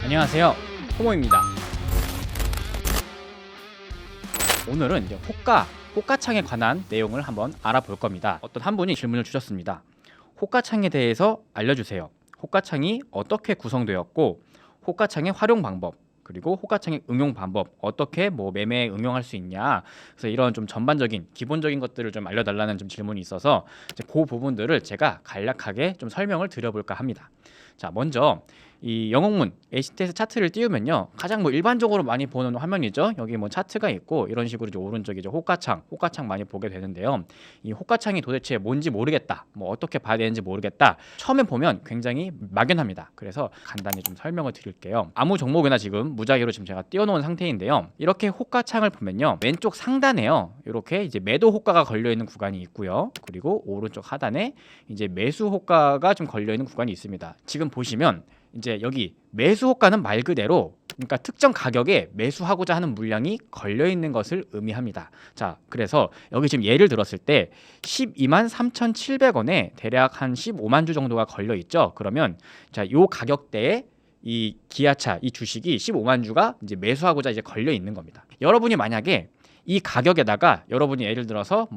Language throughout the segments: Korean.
안녕하세요, 호모입니다. 오늘은 이제 호가창에 관한 내용을 한번 알아볼 겁니다. 어떤 한 분이 질문을 주셨습니다. 호가창에 대해서 알려주세요. 호가창이 어떻게 구성되었고, 호가창의 활용 방법, 그리고 호가창의 응용 방법, 어떻게 매매에 응용할 수 있냐. 그래서 이런 좀 전반적인 기본적인 것들을 좀 알려달라는 좀 질문이 있어서 이제 그 부분들을 제가 간략하게 좀 설명을 드려볼까 합니다. 자, 먼저 이 영웅문 HTS 차트를 띄우면요, 가장 일반적으로 많이 보는 화면이죠. 여기 차트가 있고 이런 식으로 이제 오른쪽에 이제 호가창 많이 보게 되는데요. 이 호가창이 도대체 뭔지 모르겠다, 어떻게 봐야 되는지 모르겠다, 처음에 보면 굉장히 막연합니다. 그래서 간단히 좀 설명을 드릴게요. 아무 종목이나 지금 무작위로 지금 제가 띄워놓은 상태인데요. 이렇게 호가창을 보면요, 왼쪽 상단에요, 이렇게 이제 매도 호가가 걸려 있는 구간이 있고요. 그리고 오른쪽 하단에 이제 매수 호가가 좀 걸려 있는 구간이 있습니다. 지금 보시면 이제 여기 매수 호가는 말 그대로, 그러니까 특정 가격에 매수하고자 하는 물량이 걸려 있는 것을 의미합니다. 자, 그래서 여기 지금 예를 들었을 때 12만 3,700원에 대략 한 15만 주 정도가 걸려 있죠. 그러면 자, 요 가격대에 이 기아차, 이 주식이 15만 주가 이제 매수하고자 이제 걸려 있는 겁니다. 여러분이 만약에 이 가격에다가 여러분이 예를 들어서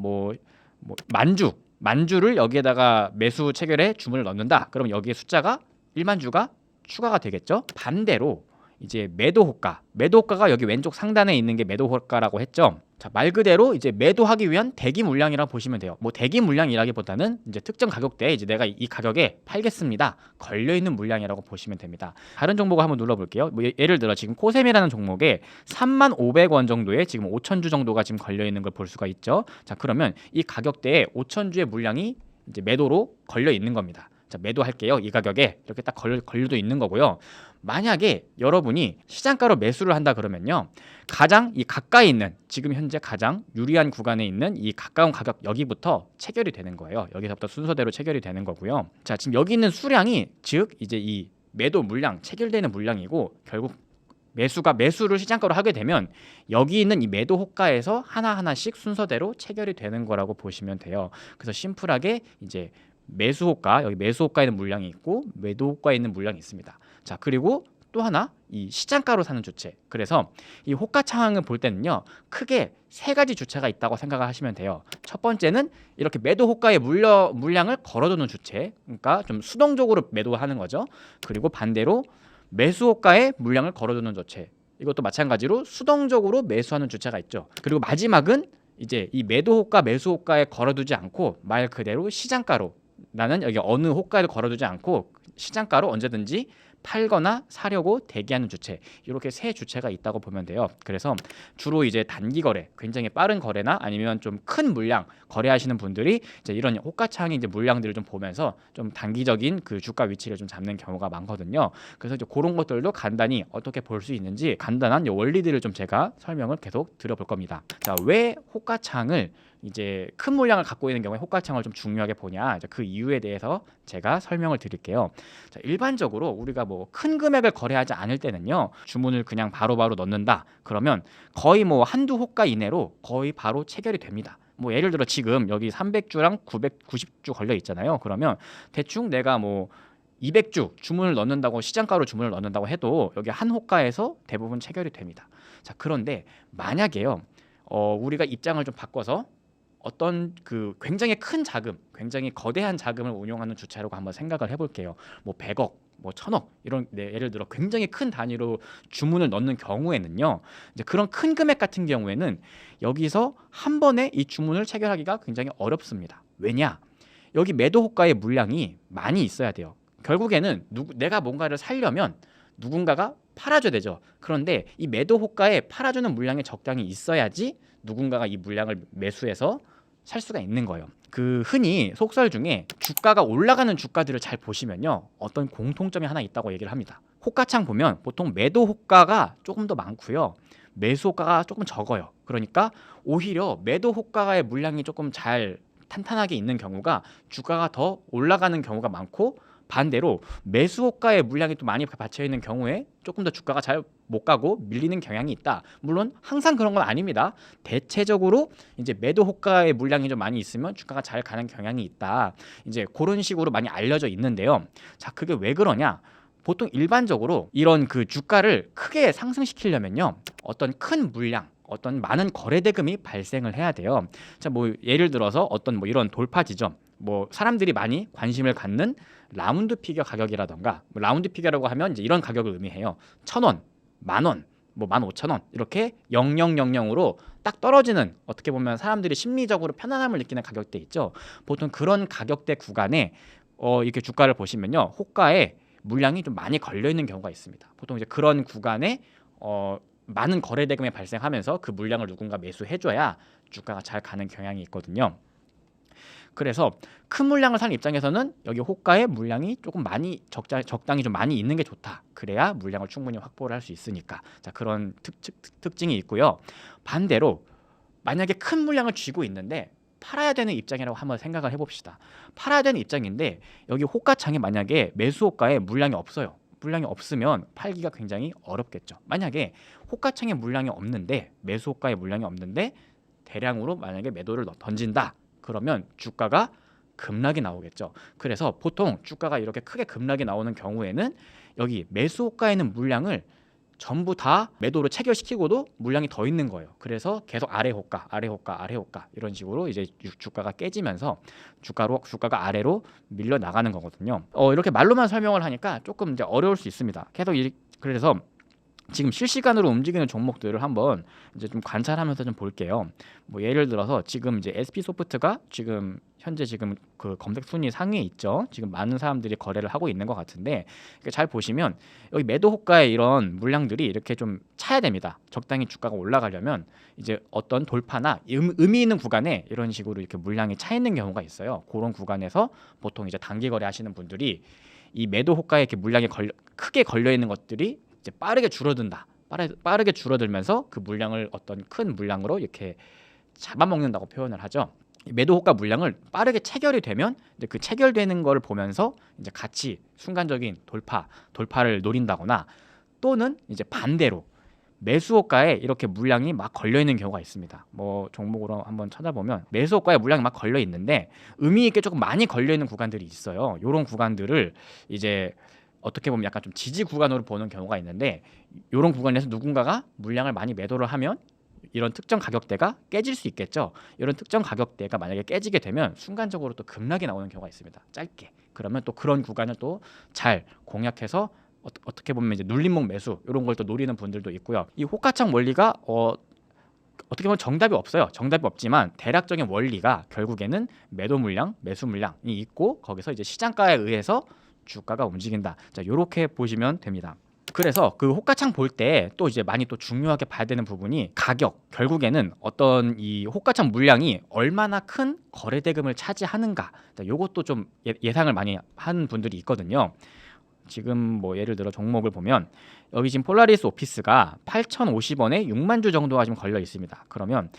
만주를 여기에다가 매수 체결에 주문을 넣는다. 그럼 여기에 숫자가 1만 주가 추가가 되겠죠. 반대로 이제 매도 호가가 여기 왼쪽 상단에 있는 게 매도 호가라고 했죠. 자, 말 그대로 이제 매도하기 위한 대기 물량이라고 보시면 돼요. 대기 물량이라기보다는 이제 특정 가격대에 이제 내가 이 가격에 팔겠습니다, 걸려 있는 물량이라고 보시면 됩니다. 다른 종목을 한번 눌러볼게요. 예를 들어 지금 코셈이라는 종목에 3,500원 정도에 지금 5,000주 정도가 지금 걸려 있는 걸 볼 수가 있죠. 자, 그러면 이 가격대에 5,000주의 물량이 이제 매도로 걸려 있는 겁니다. 자, 매도할게요. 이 가격에 이렇게 딱 걸려도 있는 거고요. 만약에 여러분이 시장가로 매수를 한다 그러면요, 가장 이 가까이 있는, 지금 현재 가장 유리한 구간에 있는 이 가까운 가격, 여기부터 체결이 되는 거예요. 여기서부터 순서대로 체결이 되는 거고요. 자, 지금 여기 있는 수량이 즉 이제 이 매도 물량, 체결되는 물량이고, 결국 매수를 시장가로 하게 되면 여기 있는 이 매도 호가에서 하나하나씩 순서대로 체결이 되는 거라고 보시면 돼요. 그래서 심플하게 이제 매수 호가, 여기 매수 호가에 있는 물량이 있고 매도 호가에 있는 물량이 있습니다. 자, 그리고 또 하나, 이 시장가로 사는 주체. 그래서 이 호가창을 볼 때는요, 크게 세 가지 주체가 있다고 생각을 하시면 돼요. 첫 번째는 이렇게 매도 호가에 물량을 걸어두는 주체, 그러니까 좀 수동적으로 매도하는 거죠. 그리고 반대로 매수 호가에 물량을 걸어두는 주체, 이것도 마찬가지로 수동적으로 매수하는 주체가 있죠. 그리고 마지막은 이제 이 매도 호가, 매수 호가에 걸어두지 않고 말 그대로 시장가로, 나는 여기 어느 호가를 걸어두지 않고 시장가로 언제든지 팔거나 사려고 대기하는 주체, 이렇게 세 주체가 있다고 보면 돼요. 그래서 주로 이제 단기 거래, 굉장히 빠른 거래나 아니면 좀 큰 물량 거래하시는 분들이 이제 이런 호가창의 이제 물량들을 좀 보면서 좀 단기적인 그 주가 위치를 좀 잡는 경우가 많거든요. 그래서 이제 그런 것들도 간단히 어떻게 볼 수 있는지 간단한 원리들을 좀 제가 설명을 계속 드려볼 겁니다. 자, 왜 호가창을 이제 큰 물량을 갖고 있는 경우에 호가창을 좀 중요하게 보냐, 그 이유에 대해서 제가 설명을 드릴게요. 자, 일반적으로 우리가 큰 금액을 거래하지 않을 때는요, 주문을 그냥 바로바로 넣는다 그러면 거의 한두 호가 이내로 거의 바로 체결이 됩니다. 예를 들어 지금 여기 300주랑 990주 걸려 있잖아요. 그러면 대충 내가 200주 주문을 넣는다고, 시장가로 주문을 넣는다고 해도 여기 한 호가에서 대부분 체결이 됩니다. 자, 그런데 만약에요, 우리가 입장을 좀 바꿔서 어떤 그 굉장히 큰 자금, 굉장히 거대한 자금을 운용하는 주체라고 한번 생각을 해볼게요. 100억, 1000억 이런, 예를 들어 굉장히 큰 단위로 주문을 넣는 경우에는요, 이제 그런 큰 금액 같은 경우에는 여기서 한 번에 이 주문을 체결하기가 굉장히 어렵습니다. 왜냐? 여기 매도 호가의 물량이 많이 있어야 돼요. 결국에는 내가 뭔가를 살려면 누군가가 팔아줘야 되죠. 그런데 이 매도 호가에 팔아주는 물량이 적당히 있어야지 누군가가 이 물량을 매수해서 살 수가 있는 거예요. 그 흔히 속설 중에 주가가 올라가는 주가들을 잘 보시면요, 어떤 공통점이 하나 있다고 얘기를 합니다. 호가창 보면 보통 매도 호가가 조금 더 많고요, 매수 호가가 조금 적어요. 그러니까 오히려 매도 호가의 물량이 조금 잘 탄탄하게 있는 경우가 주가가 더 올라가는 경우가 많고, 반대로 매수 호가에 물량이 또 많이 받쳐 있는 경우에 조금 더 주가가 잘 못 가고 밀리는 경향이 있다. 물론 항상 그런 건 아닙니다. 대체적으로 이제 매도 호가에 물량이 좀 많이 있으면 주가가 잘 가는 경향이 있다. 이제 그런 식으로 많이 알려져 있는데요. 자, 그게 왜 그러냐? 보통 일반적으로 이런 그 주가를 크게 상승시키려면요, 어떤 큰 물량, 어떤 많은 거래 대금이 발생을 해야 돼요. 자, 뭐 예를 들어서 어떤 뭐 이런 돌파 지점, 뭐 사람들이 많이 관심을 갖는 라운드 피겨 가격이라던가, 뭐 라운드 피겨라고 하면 이제 이런 가격을 의미해요. 1,000원, 10,000원, 뭐 15,000원 이렇게 0000으로 딱 떨어지는, 어떻게 보면 사람들이 심리적으로 편안함을 느끼는 가격대 있죠. 보통 그런 가격대 구간에 이렇게 주가를 보시면요, 호가에 물량이 좀 많이 걸려 있는 경우가 있습니다. 보통 이제 그런 구간에 많은 거래 대금이 발생하면서 그 물량을 누군가 매수해줘야 주가가 잘 가는 경향이 있거든요. 그래서 큰 물량을 사는 입장에서는 여기 호가에 물량이 조금 많이 적당히 좀 많이 있는 게 좋다. 그래야 물량을 충분히 확보를 할 수 있으니까. 자, 그런 특징이 있고요. 반대로 만약에 큰 물량을 쥐고 있는데 팔아야 되는 입장이라고 한번 생각을 해봅시다. 팔아야 되는 입장인데 여기 호가창에 만약에 매수 호가에 물량이 없어요. 물량이 없으면 팔기가 굉장히 어렵겠죠. 만약에 호가창에 물량이 없는데, 매수 호가에 물량이 없는데 대량으로 만약에 매도를 던진다. 그러면 주가가 급락이 나오겠죠. 그래서 보통 주가가 이렇게 크게 급락이 나오는 경우에는 여기 매수 호가에 있는 물량을 전부 다 매도로 체결시키고도 물량이 더 있는 거예요. 그래서 계속 아래 호가, 아래 호가, 아래 호가 이런 식으로 이제 주가가 깨지면서 주가가 아래로 밀려 나가는 거거든요. 이렇게 말로만 설명을 하니까 조금 이제 어려울 수 있습니다. 그래서 지금 실시간으로 움직이는 종목들을 한번 이제 좀 관찰하면서 좀 볼게요. 뭐 예를 들어서 지금 이제 SP소프트가 지금 현재 지금 그 검색 순위 상위에 있죠. 지금 많은 사람들이 거래를 하고 있는 것 같은데, 잘 보시면 여기 매도 호가에 이런 물량들이 이렇게 좀 차야 됩니다. 적당히 주가가 올라가려면 이제 어떤 돌파나 의미 있는 구간에 이런 식으로 이렇게 물량이 차 있는 경우가 있어요. 그런 구간에서 보통 이제 단기 거래하시는 분들이 이 매도 호가에 이렇게 물량이 크게 걸려 있는 것들이 이제 빠르게 줄어든다. 빠르게 줄어들면서 그 물량을 어떤 큰 물량으로 이렇게 잡아먹는다고 표현을 하죠. 매도 호가 물량을 빠르게 체결이 되면 이제 그 체결되는 거를 보면서 이제 같이 순간적인 돌파를 노린다거나, 또는 이제 반대로 매수 호가에 이렇게 물량이 막 걸려 있는 경우가 있습니다. 뭐 종목으로 한번 찾아보면 매수 호가에 물량이 막 걸려 있는데 의미 있게 조금 많이 걸려 있는 구간들이 있어요. 이런 구간들을 이제 어떻게 보면 약간 좀 지지 구간으로 보는 경우가 있는데, 이런 구간에서 누군가가 물량을 많이 매도를 하면 이런 특정 가격대가 깨질 수 있겠죠. 이런 특정 가격대가 만약에 깨지게 되면 순간적으로 또 급락이 나오는 경우가 있습니다. 짧게. 그러면 또 그런 구간을 또 잘 공략해서 어떻게 보면 이제 눌림목 매수 이런 걸 또 노리는 분들도 있고요. 이 호가창 원리가 어떻게 보면 정답이 없어요. 정답이 없지만 대략적인 원리가 결국에는 매도 물량, 매수 물량이 있고, 거기서 이제 시장가에 의해서 주가가 움직인다. 자, 요렇게 보시면 됩니다. 그래서 그 호가창 볼 때 또 이제 많이 또 중요하게 봐야 되는 부분이 가격. 결국에는 어떤 이 호가창 물량이 얼마나 큰 거래 대금을 차지하는가. 자, 요것도 좀 예상을 많이 하는 분들이 있거든요. 지금 뭐 예를 들어 종목을 보면 여기 지금 폴라리스 오피스가 8,050원에 6만 주 정도가 지금 걸려 있습니다. 그러면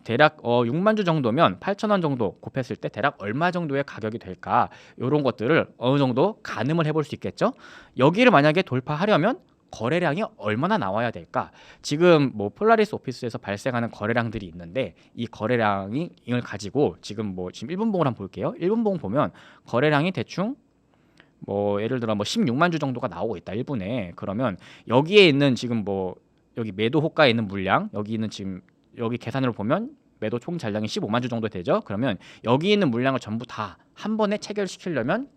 대략 6만 주 정도면 8,000원 정도 곱했을 때 대략 얼마 정도의 가격이 될까, 이런 것들을 어느 정도 가늠을 해볼 수 있겠죠. 여기를 만약에 돌파하려면 거래량이 얼마나 나와야 될까? 지금 뭐 폴라리스 오피스에서 발생하는 거래량들이 있는데, 이 거래량을 가지고 지금 1분봉을 한번 볼게요. 1분봉 보면 거래량이 대충 뭐 예를 들어 16만 주 정도가 나오고 있다 1분에. 그러면 여기에 있는 지금 여기 매도 호가에 있는 물량, 여기 있는 지금 여기 계산으로 보면 매도 총 잔량이 15만 주 정도 되죠. 그러면 여기 있는 물량을 전부 다 한 번에 체결시키려면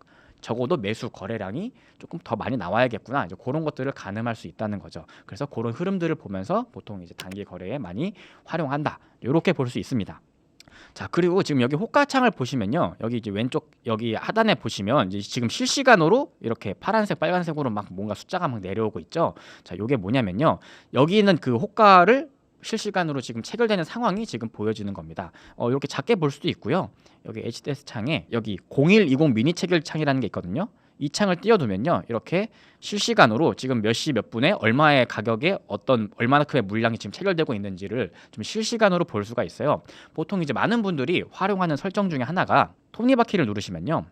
적어도 매수 거래량이 조금 더 많이 나와야겠구나. 이제 그런 것들을 가늠할 수 있다는 거죠. 그래서 그런 흐름들을 보면서 보통 이제 단기 거래에 많이 활용한다. 이렇게 볼 수 있습니다. 자, 그리고 지금 여기 호가창을 보시면요, 여기 이제 왼쪽 여기 하단에 보시면 이제 지금 실시간으로 이렇게 파란색, 빨간색으로 막 뭔가 숫자가 막 내려오고 있죠. 자, 요게 뭐냐면요, 여기 있는 그 호가를 실시간으로 지금 체결되는 상황이 지금 보여지는 겁니다. 이렇게 작게 볼 수도 있고요. 여기 HDS 창에 여기 0120 미니 체결 창이라는 게 있거든요. 이 창을 띄워두면요, 이렇게 실시간으로 지금 몇 시 몇 분에 얼마의 가격에 얼마나 크게 물량이 지금 체결되고 있는지를 좀 실시간으로 볼 수가 있어요. 보통 이제 많은 분들이 활용하는 설정 중에 하나가 톱니바퀴를 누르시면요,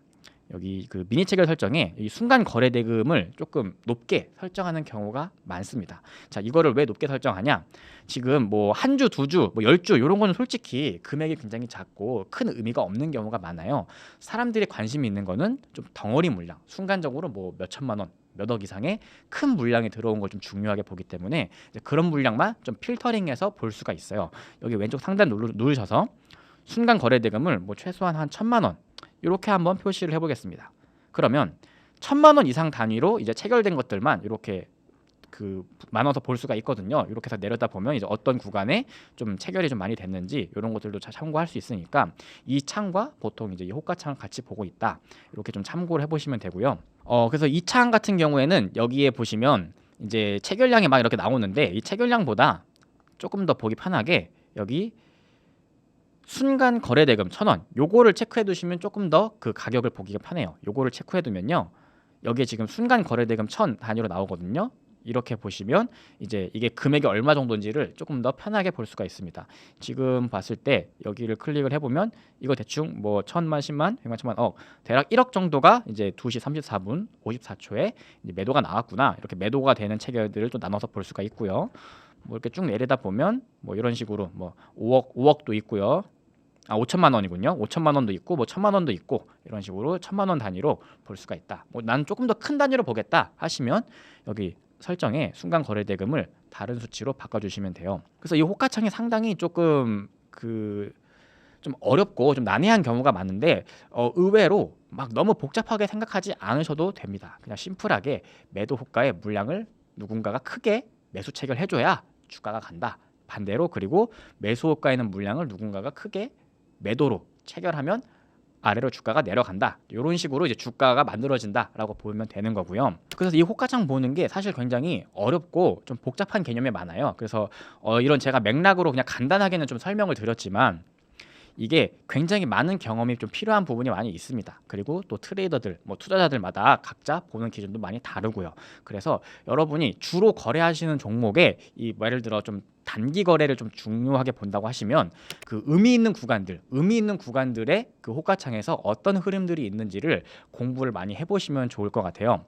여기 그 미니 체결 설정에 이 순간 거래 대금을 조금 높게 설정하는 경우가 많습니다. 자, 이거를 왜 높게 설정하냐? 지금 뭐 한 주, 두 주, 뭐 10주 이런 거는 솔직히 금액이 굉장히 작고 큰 의미가 없는 경우가 많아요. 사람들이 관심이 있는 거는 좀 덩어리 물량, 순간적으로 뭐 몇 천만 원, 몇 억 이상의 큰 물량이 들어온 걸 좀 중요하게 보기 때문에 이제 그런 물량만 좀 필터링해서 볼 수가 있어요. 여기 왼쪽 상단 누르셔서 순간 거래 대금을 뭐 최소한 한 1,000만 원 이렇게 한번 표시를 해보겠습니다. 그러면 1,000만 원 이상 단위로 이제 체결된 것들만 이렇게 그 나눠서 볼 수가 있거든요. 이렇게 해서 내려다 보면 이제 어떤 구간에 좀 체결이 좀 많이 됐는지 이런 것들도 잘 참고할 수 있으니까 이 창과 보통 이제 이 호가창을 같이 보고 있다. 이렇게 좀 참고를 해보시면 되고요. 그래서 이 창 같은 경우에는 여기에 보시면 이제 체결량이 막 이렇게 나오는데 이 체결량보다 조금 더 보기 편하게 여기 순간 거래 대금 1,000원 요거를 체크해 두시면 조금 더 그 가격을 보기가 편해요. 요거를 체크해 두면요. 여기에 지금 순간 거래 대금 1,000 단위로 나오거든요. 이렇게 보시면 이제 이게 금액이 얼마 정도인지를 조금 더 편하게 볼 수가 있습니다. 지금 봤을 때 여기를 클릭을 해보면 이거 대충 뭐 1,000만, 10만, 100만, 1,000만, 대략 1억 정도가 이제 2시 34분 54초에 이제 매도가 나왔구나. 이렇게 매도가 되는 체결들을 또 나눠서 볼 수가 있고요. 뭐 이렇게 쭉 내리다 보면 뭐 이런 식으로 뭐 5억도 있고요. 5천만 원이군요. 5천만 원도 있고 뭐 1,000만 원도 있고 이런 식으로 1,000만 원 단위로 볼 수가 있다. 뭐 난 조금 더 큰 단위로 보겠다 하시면 여기 설정에 순간 거래 대금을 다른 수치로 바꿔주시면 돼요. 그래서 이 호가창이 상당히 조금 좀 어렵고 좀 난해한 경우가 많은데 의외로 막 너무 복잡하게 생각하지 않으셔도 됩니다. 그냥 심플하게 매도 호가의 물량을 누군가가 크게 매수 체결해줘야 주가가 간다. 반대로 그리고 매수 호가에는 물량을 누군가가 크게 매도로 체결하면 아래로 주가가 내려간다. 이런 식으로 이제 주가가 만들어진다라고 보면 되는 거고요. 그래서 이 호가창 보는 게 사실 굉장히 어렵고 좀 복잡한 개념이 많아요. 그래서 이런 제가 맥락으로 그냥 간단하게는 좀 설명을 드렸지만 이게 굉장히 많은 경험이 좀 필요한 부분이 많이 있습니다. 그리고 또 트레이더들, 뭐 투자자들마다 각자 보는 기준도 많이 다르고요. 그래서 여러분이 주로 거래하시는 종목에 이 예를 들어 좀 단기 거래를 좀 중요하게 본다고 하시면 그 의미 있는 구간들의 그 호가창에서 어떤 흐름들이 있는지를 공부를 많이 해보시면 좋을 것 같아요.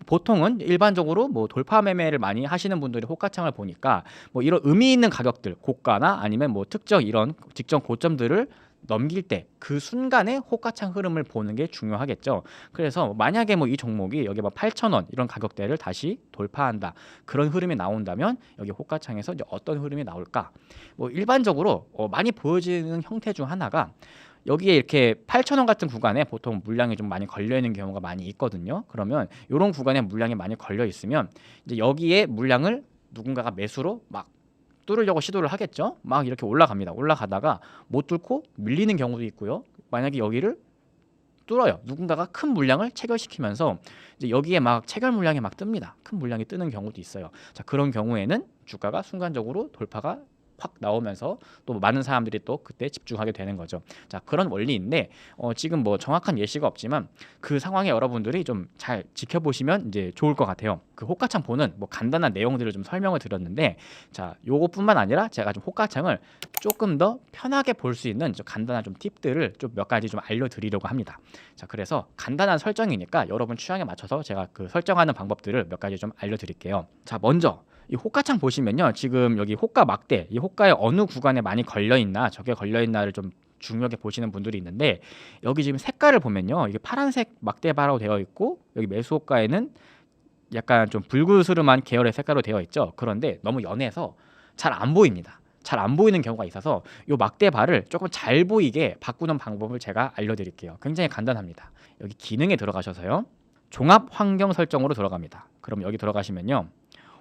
보통은 일반적으로 뭐 돌파 매매를 많이 하시는 분들이 호가창을 보니까 뭐 이런 의미 있는 가격들, 고가나 아니면 뭐 특정 이런 직전 고점들을 넘길 때 그 순간에 호가창 흐름을 보는 게 중요하겠죠. 그래서 만약에 뭐 이 종목이 여기 뭐 8,000원 이런 가격대를 다시 돌파한다. 그런 흐름이 나온다면 여기 호가창에서 이제 어떤 흐름이 나올까? 뭐 일반적으로 많이 보여지는 형태 중 하나가 여기에 이렇게 8,000원 같은 구간에 보통 물량이 좀 많이 걸려 있는 경우가 많이 있거든요. 그러면 이런 구간에 물량이 많이 걸려 있으면 이제 여기에 물량을 누군가가 매수로 막 뚫으려고 시도를 하겠죠. 막 이렇게 올라갑니다. 올라가다가 못 뚫고 밀리는 경우도 있고요. 만약에 여기를 뚫어요. 누군가가 큰 물량을 체결시키면서 이제 여기에 막 체결 물량이 막 뜹니다. 큰 물량이 뜨는 경우도 있어요. 자, 그런 경우에는 주가가 순간적으로 돌파가 확 나오면서 또 많은 사람들이 또 그때 집중하게 되는 거죠. 자, 그런 원리인데 지금 뭐 정확한 예시가 없지만 그 상황에 여러분들이 좀 잘 지켜보시면 이제 좋을 것 같아요. 그 호가창 보는 뭐 간단한 내용들을 좀 설명을 드렸는데 자, 요것뿐만 아니라 제가 좀 호가창을 조금 더 편하게 볼 수 있는 좀 간단한 좀 팁들을 좀 몇 가지 좀 알려드리려고 합니다. 자, 그래서 간단한 설정이니까 여러분 취향에 맞춰서 제가 그 설정하는 방법들을 몇 가지 좀 알려드릴게요. 자, 먼저 이 호가창 보시면요. 지금 여기 호가 막대, 이 호가의 어느 구간에 많이 걸려 있나, 적게 걸려 있나를 좀 중요하게 보시는 분들이 있는데 여기 지금 색깔을 보면요. 이게 파란색 막대바라고 되어 있고 여기 매수 호가에는 약간 좀 붉으스름한 계열의 색깔로 되어 있죠. 그런데 너무 연해서 잘 안 보입니다. 잘 안 보이는 경우가 있어서 이 막대바를 조금 잘 보이게 바꾸는 방법을 제가 알려드릴게요. 굉장히 간단합니다. 여기 기능에 들어가셔서요. 종합 환경 설정으로 들어갑니다. 그럼 여기 들어가시면요.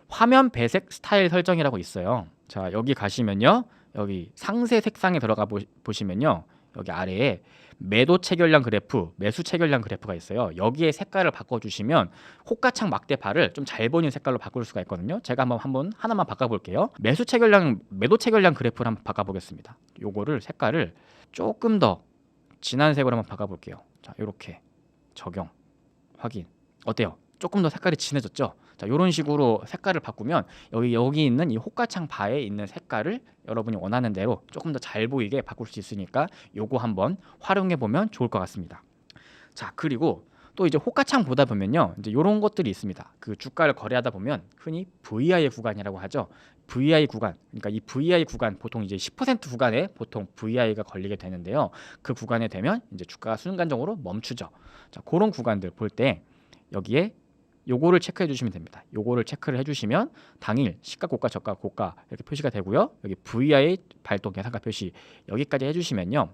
화면 배색 스타일 설정이라고 있어요. 자, 여기 가시면요. 여기 상세 색상에 들어가 보시면요. 여기 아래에 매도 체결량 그래프, 매수 체결량 그래프가 있어요. 여기에 색깔을 바꿔주시면 호가창 막대바를 좀 잘 보이는 색깔로 바꿀 수가 있거든요. 제가 한번 하나만 바꿔볼게요. 매수 체결량, 매도 체결량 그래프를 한번 바꿔보겠습니다. 요거를 색깔을 조금 더 진한 색으로 한번 바꿔볼게요. 자, 이렇게 적용, 확인. 어때요? 조금 더 색깔이 진해졌죠? 자, 이런 식으로 색깔을 바꾸면 여기 있는 이 호가창 바에 있는 색깔을 여러분이 원하는 대로 조금 더 잘 보이게 바꿀 수 있으니까 요거 한번 활용해 보면 좋을 것 같습니다. 자, 그리고 또 이제 호가창 보다 보면요. 이제 이런 것들이 있습니다. 그 주가를 거래하다 보면 흔히 VI 구간이라고 하죠. VI 구간. 그러니까 이 VI 구간 보통 이제 10% 구간에 보통 VI가 걸리게 되는데요. 그 구간에 되면 이제 주가가 순간적으로 멈추죠. 자, 그런 구간들 볼 때 여기에 요거를 체크해 주시면 됩니다. 요거를 체크를 해주시면 당일 시가 고가 저가 고가 이렇게 표시가 되고요. 여기 VI 발동 계산가 표시 여기까지 해주시면요.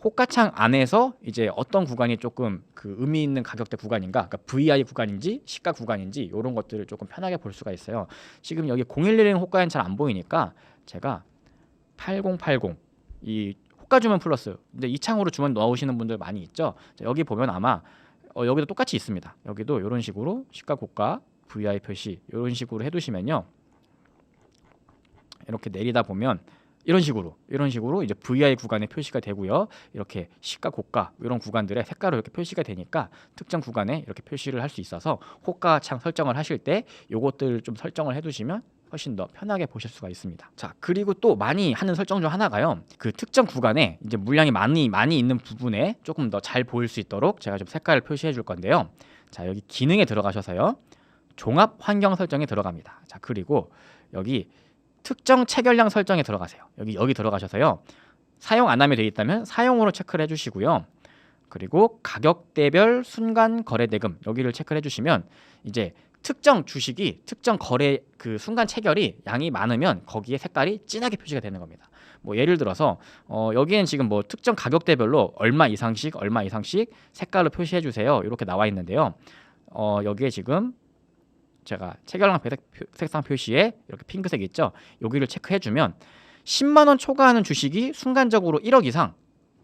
호가창 안에서 이제 어떤 구간이 조금 그 의미 있는 가격대 구간인가, 그러니까 VI 구간인지 시가 구간인지 이런 것들을 조금 편하게 볼 수가 있어요. 지금 여기 0111 호가는 잘 안 보이니까 제가 8080 이 호가 주문 플러스, 근데 이 창으로 주문 넣으시는 분들 많이 있죠. 자, 여기 보면 아마 여기도 똑같이 있습니다. 여기도 이런 식으로 시가 고가 VI 표시 이런 식으로 해두시면요. 이렇게 내리다 보면 이런 식으로 이제 VI 구간에 표시가 되고요. 이렇게 시가 고가 이런 구간들의 색깔로 이렇게 표시가 되니까 특정 구간에 이렇게 표시를 할 수 있어서 호가창 설정을 하실 때 요것들 좀 설정을 해두시면 훨씬 더 편하게 보실 수가 있습니다. 자, 그리고 또 많이 하는 설정 중 하나가요. 그 특정 구간에 이제 물량이 많이 있는 부분에 조금 더 잘 보일 수 있도록 제가 좀 색깔을 표시해 줄 건데요. 자, 여기 기능에 들어가셔서요. 종합 환경 설정에 들어갑니다. 자, 그리고 여기 특정 체결량 설정에 들어가세요. 여기 들어가셔서요. 사용 안 하면 되어 있다면 사용으로 체크를 해 주시고요. 그리고 가격대별 순간 거래 대금 여기를 체크를 해 주시면 이제 특정 주식이 특정 거래 그 순간 체결이 양이 많으면 거기에 색깔이 진하게 표시가 되는 겁니다. 뭐 예를 들어서 여기엔 지금 뭐 특정 가격대별로 얼마 이상씩 색깔로 표시해 주세요. 이렇게 나와 있는데요. 여기에 지금 제가 체결량 색상 표시에 이렇게 핑크색 있죠. 여기를 체크해 주면 10만 원 초과하는 주식이 순간적으로 1억 이상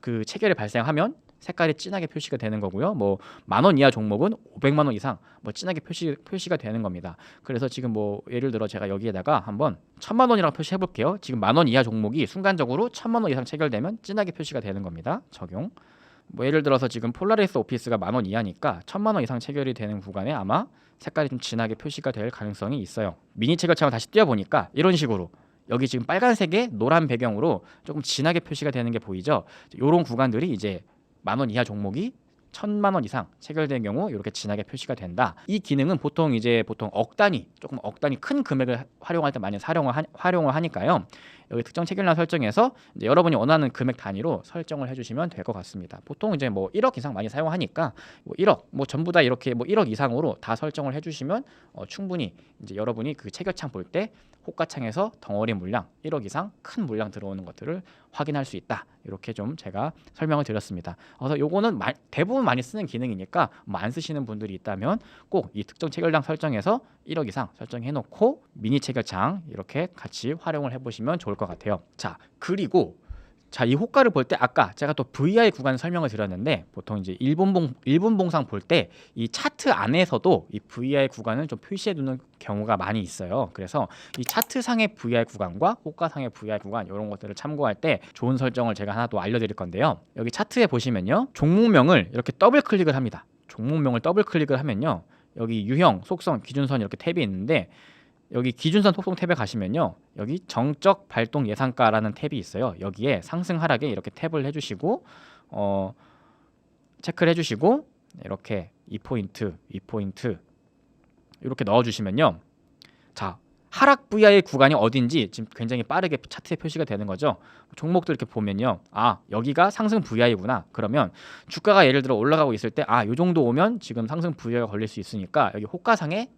그 체결이 발생하면 색깔이 진하게 표시가 되는 거고요. 뭐 10,000원 이하 종목은 500만 원 이상 뭐 진하게 표시가 되는 겁니다. 그래서 지금 뭐 예를 들어 제가 여기에다가 한번 1,000만 원이라고 표시해 볼게요. 지금 10,000원 이하 종목이 순간적으로 1,000만 원 이상 체결되면 진하게 표시가 되는 겁니다. 적용. 뭐 예를 들어서 지금 폴라리스 오피스가 10,000원 이하니까 1,000만 원 이상 체결이 되는 구간에 아마 색깔이 좀 진하게 표시가 될 가능성이 있어요. 미니 체결창을 다시 띄워보니까 이런 식으로 여기 지금 빨간색에 노란 배경으로 조금 진하게 표시가 되는 게 보이죠. 이런 구간들이 이제 10,000원 이하 종목이 1,000만 원 이상 체결된 경우 이렇게 진하게 표시가 된다. 이 기능은 보통 억 단위 큰 금액을 활용할 때 많이 활용을 하니까요. 여기 특정 체결량 설정에서 이제 여러분이 원하는 금액 단위로 설정을 해주시면 될 것 같습니다. 보통 이제 뭐 1억 이상 많이 사용하니까 뭐 1억 뭐 전부 다 이렇게 뭐 1억 이상으로 다 설정을 해주시면 충분히 이제 여러분이 그 체결창 볼 때 호가창에서 덩어리 물량 1억 이상 큰 물량 들어오는 것들을 확인할 수 있다. 이렇게 좀 제가 설명을 드렸습니다. 그래서 요거는 대부분 많이 쓰는 기능이니까 뭐 안 쓰시는 분들이 있다면 꼭 이 특정 체결량 설정에서 1억 이상 설정해 놓고 미니 체결창 이렇게 같이 활용을 해보시면 좋을 것 같아요. 자, 그리고 이 호가를 볼 때 아까 제가 또 VI 구간 설명을 드렸는데 보통 이제 일분 봉상 볼 때 이 차트 안에서도 이 VI 구간을 좀 표시해 두는 경우가 많이 있어요. 그래서 이 차트상의 VI 구간과 호가상의 VI 구간 이런 것들을 참고할 때 좋은 설정을 제가 하나 또 알려드릴 건데요. 여기 차트에 보시면요, 종목명을 이렇게 더블 클릭을 합니다. 종목명을 더블 클릭을 하면요, 여기 유형, 속성, 기준선 이렇게 탭이 있는데 여기 기준선 속성 탭에 가시면요, 여기 정적 발동 예상가라는 탭이 있어요. 여기에 상승 하락에 이렇게 탭을 해주시고 체크를 해주시고 이렇게 2포인트 이렇게 넣어주시면요, 자, 하락 VI 구간이 어딘지 지금 굉장히 빠르게 차트에 표시가 되는 거죠. 종목들 이렇게 보면요, 아, 여기가 상승 VI구나. 그러면 주가가 예를 들어 올라가고 있을 때 아, 요 정도 오면 지금 상승 VI가 걸릴 수 있으니까 여기 호가상에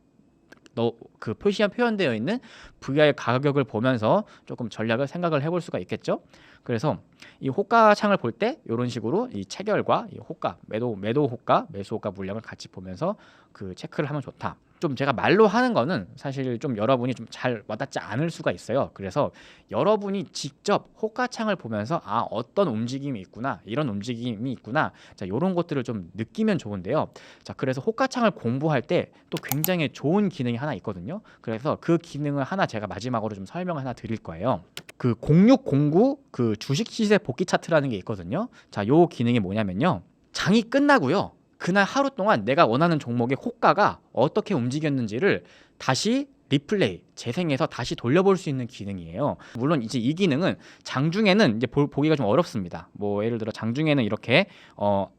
그 표현되어 있는 VI 가격을 보면서 조금 전략을 생각을 해볼 수가 있겠죠. 그래서 이 호가 창을 볼 때 이런 식으로 이 체결과 이 호가 매도 호가 매수 호가 물량을 같이 보면서 그 체크를 하면 좋다. 좀 제가 말로 하는 거는 사실 좀 여러분이 좀 잘 와닿지 않을 수가 있어요. 그래서 여러분이 직접 호가창을 보면서 아, 어떤 움직임이 있구나, 이런 움직임이 있구나, 자, 이런 것들을 좀 느끼면 좋은데요. 자, 그래서 호가창을 공부할 때 또 굉장히 좋은 기능이 하나 있거든요. 그래서 그 기능을 하나 제가 마지막으로 좀 설명을 하나 드릴 거예요. 그 0609 그 주식 시세 복귀 차트라는 게 있거든요. 자, 요 기능이 뭐냐면요, 장이 끝나고요, 그날 하루 동안 내가 원하는 종목의 호가가 어떻게 움직였는지를 다시 리플레이, 재생해서 다시 돌려볼 수 있는 기능이에요. 물론 이제 이 기능은 장중에는 이제 보기가 좀 어렵습니다. 뭐 예를 들어 장중에는 이렇게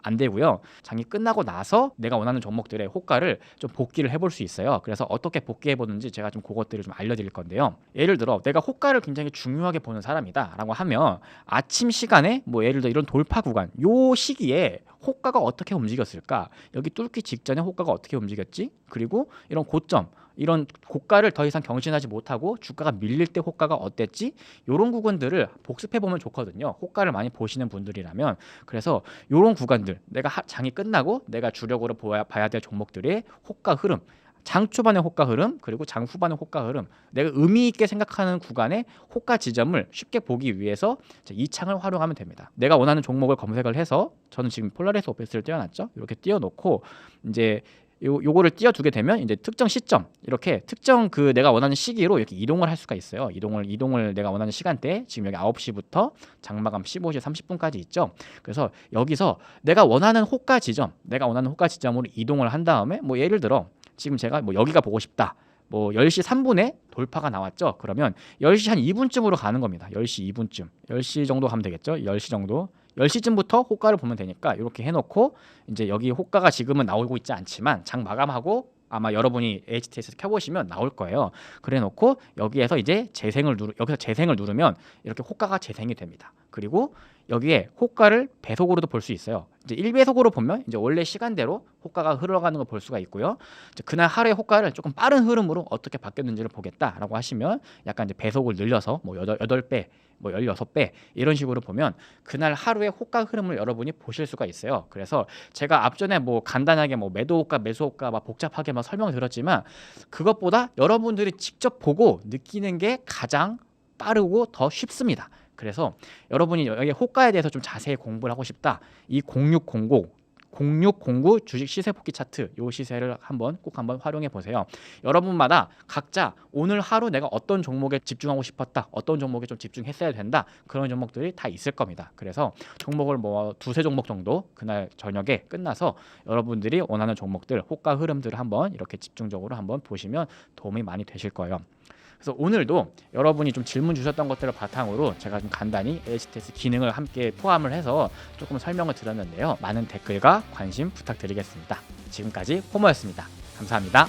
안 되고요. 장이 끝나고 나서 내가 원하는 종목들의 호가를 좀 복귀를 해볼 수 있어요. 그래서 어떻게 복귀해 보는지 제가 좀 그것들을 좀 알려드릴 건데요. 예를 들어 내가 호가를 굉장히 중요하게 보는 사람이다라고 하면 아침 시간에 뭐 예를 들어 이런 돌파 구간, 요 시기에 호가가 어떻게 움직였을까? 여기 뚫기 직전에 호가가 어떻게 움직였지? 그리고 이런 고점, 이런 고가를 더 이상 경신하지 못하고 주가가 밀릴 때 호가가 어땠지? 이런 구간들을 복습해 보면 좋거든요. 호가를 많이 보시는 분들이라면. 그래서 이런 구간들, 내가 장이 끝나고 내가 주력으로 봐야 될 종목들의 호가 흐름, 장 초반의 호가 흐름, 그리고 장 후반의 호가 흐름, 내가 의미 있게 생각하는 구간의 호가 지점을 쉽게 보기 위해서 이 창을 활용하면 됩니다. 내가 원하는 종목을 검색을 해서, 저는 지금 폴라리스 오피스를 띄워놨죠. 이렇게 띄워놓고 이제 요거를 띄워두게 되면 이제 특정 시점, 이렇게 특정 그 내가 원하는 시기로 이렇게 이동을 할 수가 있어요. 이동을 내가 원하는 시간대, 지금 여기 9시부터 장마감 15시 30분까지 있죠. 그래서 여기서 내가 원하는 호가 지점으로 이동을 한 다음에 뭐 예를 들어 지금 제가 뭐 여기가 보고 싶다. 뭐 10시 3분에 돌파가 나왔죠. 그러면 10시 한 2분쯤으로 가는 겁니다. 10시 2분쯤. 10시 정도 가면 되겠죠. 10시 정도. 10시쯤부터 호가를 보면 되니까 이렇게 해놓고 이제 여기 호가가 지금은 나오고 있지 않지만 장 마감하고 아마 여러분이 HTS에서 켜보시면 나올 거예요. 그래놓고 여기에서 이제 여기서 재생을 누르면 이렇게 호가가 재생이 됩니다. 그리고 여기에 호가를 배속으로도 볼 수 있어요. 이제 1배속으로 보면 이제 원래 시간대로 호가가 흘러가는 걸 볼 수가 있고요. 이제 그날 하루의 호가를 조금 빠른 흐름으로 어떻게 바뀌었는지를 보겠다라고 하시면 약간 이제 배속을 늘려서 뭐 8배, 뭐 16배 이런 식으로 보면 그날 하루의 호가 흐름을 여러분이 보실 수가 있어요. 그래서 제가 앞전에 뭐 간단하게 뭐 매도 호가, 매수 호가 막 복잡하게 막 설명드렸지만 그것보다 여러분들이 직접 보고 느끼는 게 가장 빠르고 더 쉽습니다. 그래서 여러분이 여기 호가에 대해서 좀 자세히 공부를 하고 싶다. 이 0609 주식 시세 복귀 차트, 요 시세를 꼭 한번 활용해 보세요. 여러분마다 각자 오늘 하루 내가 어떤 종목에 집중하고 싶었다, 어떤 종목에 좀 집중했어야 된다, 그런 종목들이 다 있을 겁니다. 그래서 종목을 뭐 2-3 종목 정도 그날 저녁에 끝나서 여러분들이 원하는 종목들 호가 흐름들을 한번 이렇게 집중적으로 한번 보시면 도움이 많이 되실 거예요. 그래서 오늘도 여러분이 좀 질문 주셨던 것들을 바탕으로 제가 좀 간단히 HTS 기능을 함께 포함을 해서 조금 설명을 드렸는데요. 많은 댓글과 관심 부탁드리겠습니다. 지금까지 포모였습니다. 감사합니다.